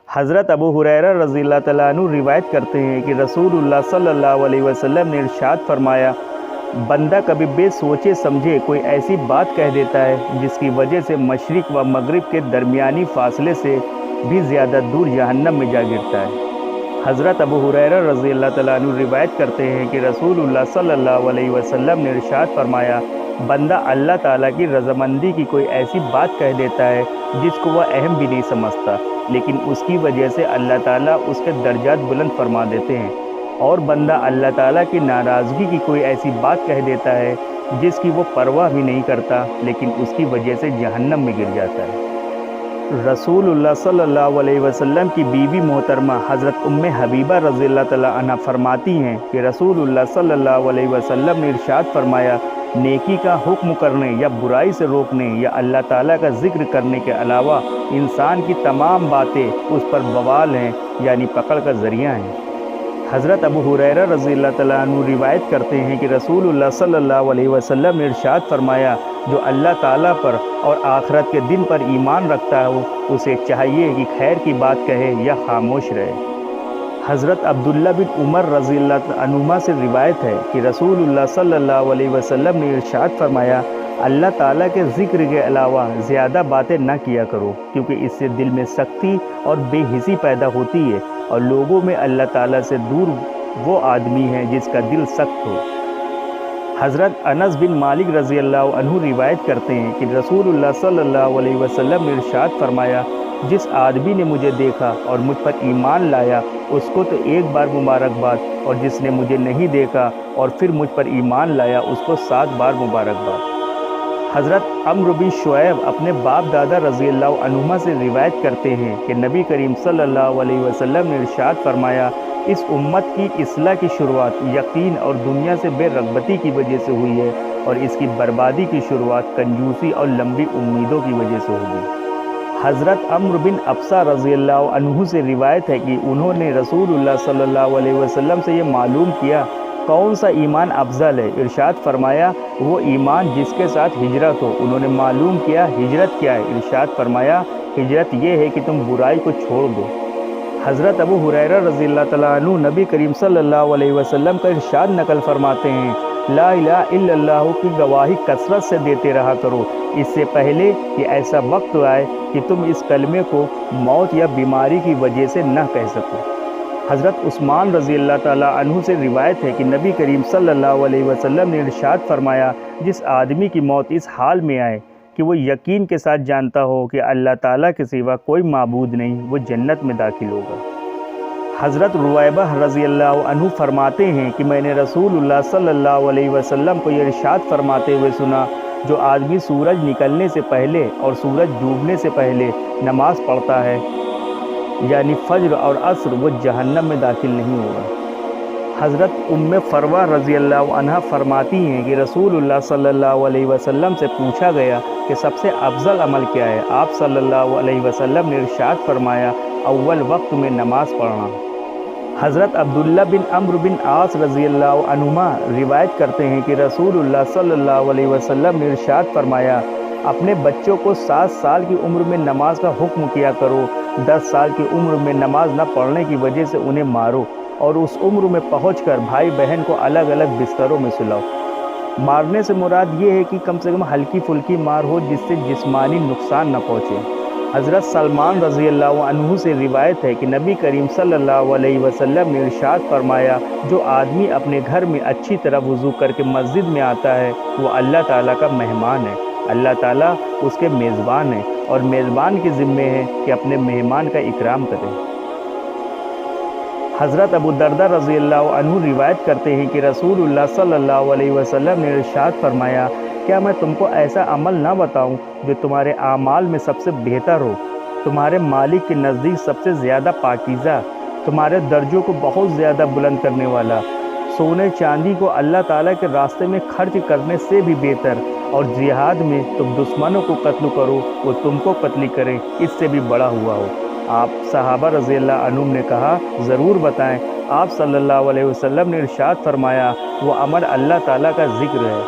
حضرت ابو ہریرہ رضی اللہ تعالیٰ عنہ روایت کرتے ہیں کہ رسول اللہ صلی اللہ علیہ وسلم نے ارشاد فرمایا، بندہ کبھی بے سوچے سمجھے کوئی ایسی بات کہہ دیتا ہے جس کی وجہ سے مشرق و مغرب کے درمیانی فاصلے سے بھی زیادہ دور جہنم میں جا گرتا ہے۔ حضرت ابو ہریرہ رضی اللہ تعالیٰ عنہ روایت کرتے ہیں کہ رسول اللہ صلی اللہ علیہ وسلم نے ارشاد فرمایا، بندہ اللہ تعالیٰ کی رضامندی کی کوئی ایسی بات کہہ دیتا ہے جس کو وہ اہم بھی نہیں سمجھتا، لیکن اس کی وجہ سے اللہ تعالیٰ اس کے درجات بلند فرما دیتے ہیں، اور بندہ اللہ تعالیٰ کی ناراضگی کی کوئی ایسی بات کہہ دیتا ہے جس کی وہ پرواہ بھی نہیں کرتا، لیکن اس کی وجہ سے جہنم میں گر جاتا ہے۔ رسول اللہ صلی اللہ علیہ وسلم کی بیوی محترمہ حضرت ام حبیبہ رضی اللہ تعالیٰ عنہ فرماتی ہیں کہ رسول اللہ صلی اللہ علیہ وسلم نے ارشاد فرمایا، نیکی کا حکم کرنے یا برائی سے روکنے یا اللہ تعالیٰ کا ذکر کرنے کے علاوہ انسان کی تمام باتیں اس پر بوال ہیں، یعنی پکڑ کا ذریعہ ہیں۔ حضرت ابو ہریرہ رضی اللہ تعالیٰ عنہ روایت کرتے ہیں کہ رسول اللہ صلی اللہ علیہ وسلم نے ارشاد فرمایا، جو اللہ تعالیٰ پر اور آخرت کے دن پر ایمان رکھتا ہو اسے چاہیے کہ خیر کی بات کہے یا خاموش رہے۔ حضرت عبداللہ بن عمر رضی اللہ عنہما سے روایت ہے کہ رسول اللہ صلی اللہ علیہ وسلم نے ارشاد فرمایا، اللہ تعالیٰ کے ذکر کے علاوہ زیادہ باتیں نہ کیا کرو، کیونکہ اس سے دل میں سختی اور بے حسی پیدا ہوتی ہے، اور لوگوں میں اللہ تعالیٰ سے دور وہ آدمی ہے جس کا دل سخت ہو۔ حضرت انس بن مالک رضی اللہ عنہ روایت کرتے ہیں کہ رسول اللہ صلی اللہ علیہ وسلم نے ارشاد فرمایا، جس آدمی نے مجھے دیکھا اور مجھ پر ایمان لایا اس کو تو ایک بار مبارکباد، اور جس نے مجھے نہیں دیکھا اور پھر مجھ پر ایمان لایا اس کو 7 بار مبارکباد۔ حضرت عمرو بن شعیب اپنے باپ دادا رضی اللہ عنہما سے روایت کرتے ہیں کہ نبی کریم صلی اللہ علیہ وسلم نے ارشاد فرمایا، اس امت کی اصلاح کی شروعات یقین اور دنیا سے بے رغبتی کی وجہ سے ہوئی ہے، اور اس کی بربادی کی شروعات کنجوسی اور لمبی امیدوں کی وجہ سے ہوگی۔ حضرت عمرو بن ابسہ رضی اللہ عنہ سے روایت ہے کہ انہوں نے رسول اللہ صلی اللہ علیہ وسلم سے یہ معلوم کیا، کون سا ایمان افضل ہے؟ ارشاد فرمایا، وہ ایمان جس کے ساتھ ہجرت ہو۔ انہوں نے معلوم کیا ہجرت کیا ہے؟ ارشاد فرمایا، ہجرت یہ ہے کہ تم برائی کو چھوڑ دو۔ حضرت ابو ہریرہ رضی اللہ تعالیٰ عنہ نبی کریم صلی اللہ علیہ وسلم کا ارشاد نقل فرماتے ہیں، لا الہ الا اللہ کی گواہی کثرت سے دیتے رہا کرو، اس سے پہلے کہ ایسا وقت آئے کہ تم اس کلمے کو موت یا بیماری کی وجہ سے نہ کہہ سکو۔ حضرت عثمان رضی اللہ تعالیٰ عنہ سے روایت ہے کہ نبی کریم صلی اللہ علیہ وسلم نے ارشاد فرمایا، جس آدمی کی موت اس حال میں آئے کہ وہ یقین کے ساتھ جانتا ہو کہ اللہ تعالیٰ کے سوا کوئی معبود نہیں، وہ جنت میں داخل ہوگا۔ حضرت رویبہ رضی اللہ عنہ فرماتے ہیں کہ میں نے رسول اللہ صلی اللہ علیہ وسلم کو یہ ارشاد فرماتے ہوئے سنا، جو آدمی سورج نکلنے سے پہلے اور سورج ڈوبنے سے پہلے نماز پڑھتا ہے، یعنی فجر اور عصر، وہ جہنم میں داخل نہیں ہوگا۔ حضرت ام فروہ رضی اللہ عنہ فرماتی ہیں کہ رسول اللہ صلی اللہ علیہ وسلم سے پوچھا گیا کہ سب سے افضل عمل کیا ہے؟ آپ صلی اللہ علیہ وسلم نے ارشاد فرمایا، اول وقت میں نماز پڑھنا۔ حضرت عبداللہ بن عمرو بن عاص رضی اللہ عنہما روایت کرتے ہیں کہ رسول اللہ صلی اللہ علیہ وسلم نے ارشاد فرمایا، اپنے بچوں کو 7 سال کی عمر میں نماز کا حکم کیا کرو، 10 سال کی عمر میں نماز نہ پڑھنے کی وجہ سے انہیں مارو، اور اس عمر میں پہنچ کر بھائی بہن کو الگ الگ بستروں میں سلاؤ۔ مارنے سے مراد یہ ہے کہ کم سے کم ہلکی پھلکی مار ہو جس سے جسمانی نقصان نہ پہنچے۔ حضرت سلمان رضی اللہ عنہ سے روایت ہے کہ نبی کریم صلی اللہ علیہ وسلم نے ارشاد فرمایا، جو آدمی اپنے گھر میں اچھی طرح وضو کر کے مسجد میں آتا ہے وہ اللہ تعالیٰ کا مہمان ہے، اللہ تعالیٰ اس کے میزبان ہیں، اور میزبان کے ذمے ہے کہ اپنے مہمان کا اکرام کرے۔ حضرت ابو دردہ رضی اللہ عنہ روایت کرتے ہیں کہ رسول اللہ صلی اللہ علیہ وسلم نے ارشاد فرمایا، کیا میں تم کو ایسا عمل نہ بتاؤں جو تمہارے اعمال میں سب سے بہتر ہو، تمہارے مالک کے نزدیک سب سے زیادہ پاکیزہ، تمہارے درجوں کو بہت زیادہ بلند کرنے والا، سونے چاندی کو اللہ تعالیٰ کے راستے میں خرچ کرنے سے بھی بہتر، اور جہاد میں تم دشمنوں کو قتل کرو وہ تم کو قتل کرے، اس سے بھی بڑا ہوا ہو۔ آپ صحابہ رضی اللہ عنہم نے کہا، ضرور بتائیں۔ آپ صلی اللہ علیہ وسلم نے ارشاد فرمایا، وہ عمل اللہ تعالیٰ کا ذکر ہے۔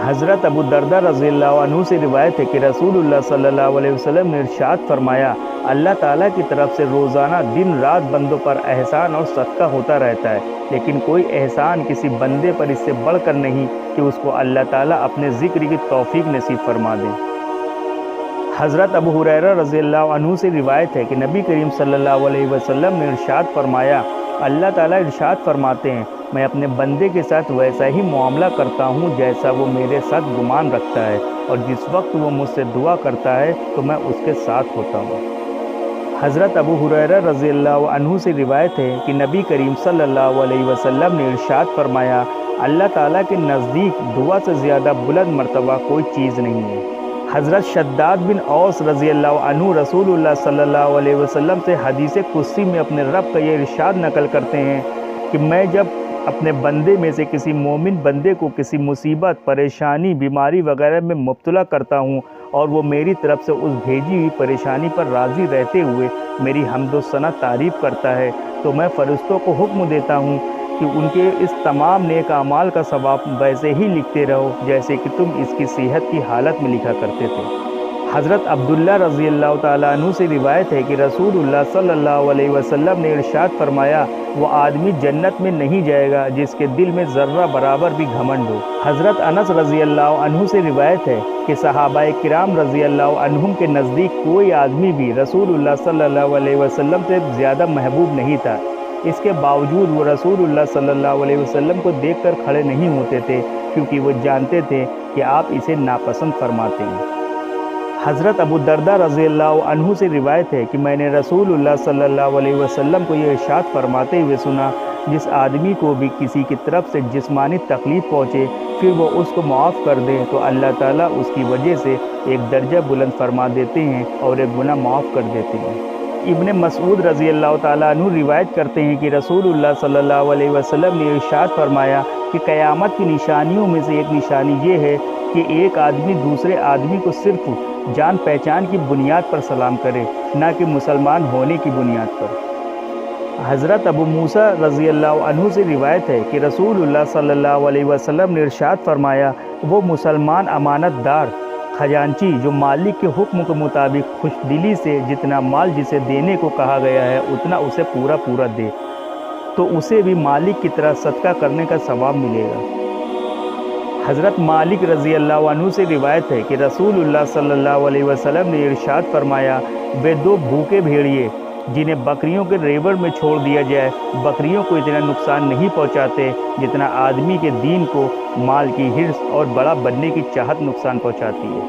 حضرت ابو دردہ رضی اللہ عنہ سے روایت ہے کہ رسول اللہ صلی اللہ علیہ وسلم نے ارشاد فرمایا، اللہ تعالیٰ کی طرف سے روزانہ دن رات بندوں پر احسان اور صدقہ ہوتا رہتا ہے، لیکن کوئی احسان کسی بندے پر اس سے بڑھ کر نہیں کہ اس کو اللہ تعالیٰ اپنے ذکر کی توفیق نصیب فرما دے۔ حضرت ابو ہریرہ رضی اللہ عنہ سے روایت ہے کہ نبی کریم صلی اللہ علیہ وسلم نے ارشاد فرمایا، اللہ تعالیٰ ارشاد فرماتے ہیں، میں اپنے بندے کے ساتھ ویسا ہی معاملہ کرتا ہوں جیسا وہ میرے ساتھ گمان رکھتا ہے، اور جس وقت وہ مجھ سے دعا کرتا ہے تو میں اس کے ساتھ ہوتا ہوں۔ حضرت ابو ہریرہ رضی اللہ عنہ سے روایت ہے کہ نبی کریم صلی اللہ علیہ وسلم نے ارشاد فرمایا، اللہ تعالیٰ کے نزدیک دعا سے زیادہ بلند مرتبہ کوئی چیز نہیں ہے۔ حضرت شداد بن اوس رضی اللہ عنہ رسول اللہ صلی اللہ علیہ وسلم سے حدیث قدسی میں اپنے رب کا یہ ارشاد نقل کرتے ہیں کہ میں جب اپنے بندے میں سے کسی مومن بندے کو کسی مصیبت، پریشانی، بیماری وغیرہ میں مبتلا کرتا ہوں اور وہ میری طرف سے اس بھیجی ہوئی پریشانی پر راضی رہتے ہوئے میری حمد و ثنا تعریف کرتا ہے تو میں فرشتوں کو حکم دیتا ہوں کہ ان کے اس تمام نیک اعمال کا ثواب ویسے ہی لکھتے رہو جیسے کہ تم اس کی صحت کی حالت میں لکھا کرتے تھے۔ حضرت عبداللہ رضی اللہ تعالیٰ عنہ سے روایت ہے کہ رسول اللہ صلی اللہ علیہ وسلم نے ارشاد فرمایا، وہ آدمی جنت میں نہیں جائے گا جس کے دل میں ذرہ برابر بھی گھمنڈ ہو۔ حضرت انس رضی اللہ عنہ سے روایت ہے کہ صحابہ کرام رضی اللہ عنہم کے نزدیک کوئی آدمی بھی رسول اللہ صلی اللہ علیہ وسلم سے زیادہ محبوب نہیں تھا، اس کے باوجود وہ رسول اللہ صلی اللہ علیہ وسلم کو دیکھ کر کھڑے نہیں ہوتے تھے کیونکہ وہ جانتے تھے کہ آپ اسے ناپسند فرماتے ہیں۔ حضرت ابو دردہ رضی اللہ عنہ سے روایت ہے کہ میں نے رسول اللہ صلی اللہ علیہ وسلم کو یہ ارشاد فرماتے ہوئے سنا، جس آدمی کو بھی کسی کی طرف سے جسمانی تکلیف پہنچے پھر وہ اس کو معاف کر دے تو اللہ تعالیٰ اس کی وجہ سے ایک درجہ بلند فرما دیتے ہیں اور ایک گناہ معاف کر دیتے ہیں۔ ابن مسعود رضی اللہ تعالیٰ عنہ روایت کرتے ہیں کہ رسول اللہ صلی اللہ علیہ وسلم نے ارشاد فرمایا کہ قیامت کی نشانیوں میں سے ایک نشانی یہ ہے کہ ایک آدمی دوسرے آدمی کو صرف جان پہچان کی بنیاد پر سلام کرے، نہ کہ مسلمان ہونے کی بنیاد پر۔ حضرت ابو موسیٰ رضی اللہ عنہ سے روایت ہے کہ رسول اللہ صلی اللہ علیہ وسلم نے ارشاد فرمایا، وہ مسلمان امانت دار خزانچی جو مالک کے حکم کے مطابق خوش دلی سے جتنا مال جسے دینے کو کہا گیا ہے اتنا اسے پورا پورا دے تو اسے بھی مالک کی طرح صدقہ کرنے کا ثواب ملے گا۔ حضرت مالک رضی اللہ عنہ سے روایت ہے کہ رسول اللہ صلی اللہ علیہ وسلم نے ارشاد فرمایا، وہ دو بھوکے بھیڑیے جنہیں بکریوں کے ریوڑ میں چھوڑ دیا جائے بکریوں کو اتنا نقصان نہیں پہنچاتے جتنا آدمی کے دین کو مال کی حرص اور بڑا بننے کی چاہت نقصان پہنچاتی ہے۔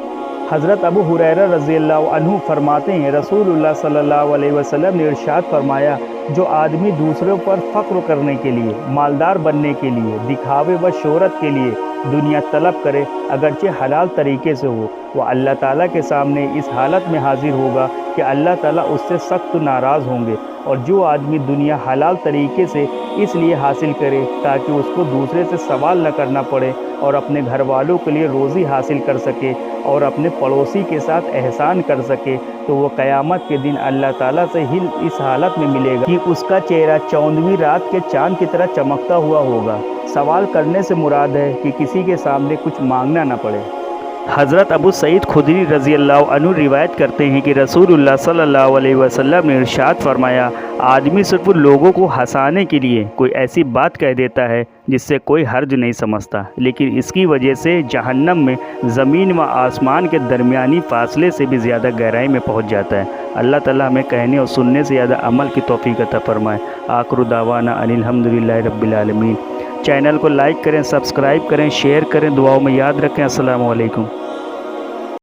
حضرت ابو ہریرہ رضی اللہ عنہ فرماتے ہیں، رسول اللہ صلی اللہ علیہ وسلم نے ارشاد فرمایا، جو آدمی دوسروں پر فخر کرنے کے لیے، مالدار بننے کے لیے، دکھاوے و شہرت کے لیے دنیا طلب کرے اگرچہ حلال طریقے سے ہو، وہ اللہ تعالیٰ کے سامنے اس حالت میں حاضر ہوگا کہ اللہ تعالیٰ اس سے سخت ناراض ہوں گے۔ اور جو آدمی دنیا حلال طریقے سے اس لیے حاصل کرے تاکہ اس کو دوسرے سے سوال نہ کرنا پڑے اور اپنے گھر والوں کے لیے روزی حاصل کر سکے اور اپنے پڑوسی کے ساتھ احسان کر سکے تو وہ قیامت کے دن اللہ تعالیٰ سے ہی اس حالت میں ملے گا کہ اس کا چہرہ 14ویں رات کے چاند کی طرح چمکتا ہوا ہوگا۔ سوال کرنے سے مراد ہے کہ کسی کے سامنے کچھ مانگنا نہ پڑے۔ حضرت ابو سعید خدری رضی اللہ عنہ روایت کرتے ہیں کہ رسول اللہ صلی اللہ علیہ وسلم نے ارشاد فرمایا، آدمی صرف لوگوں کو ہنسانے کے لیے کوئی ایسی بات کہہ دیتا ہے جس سے کوئی حرج نہیں سمجھتا، لیکن اس کی وجہ سے جہنم میں زمین و آسمان کے درمیانی فاصلے سے بھی زیادہ گہرائی میں پہنچ جاتا ہے۔ اللہ تعالیٰ ہمیں کہنے اور سننے سے زیادہ عمل کی توفیق عطا فرمائے۔ آخر دعوانا ان الحمدللہ رب العالمین۔ چینل کو لائک کریں، سبسکرائب کریں، شیئر کریں، دعاؤں میں یاد رکھیں۔ السلام علیکم۔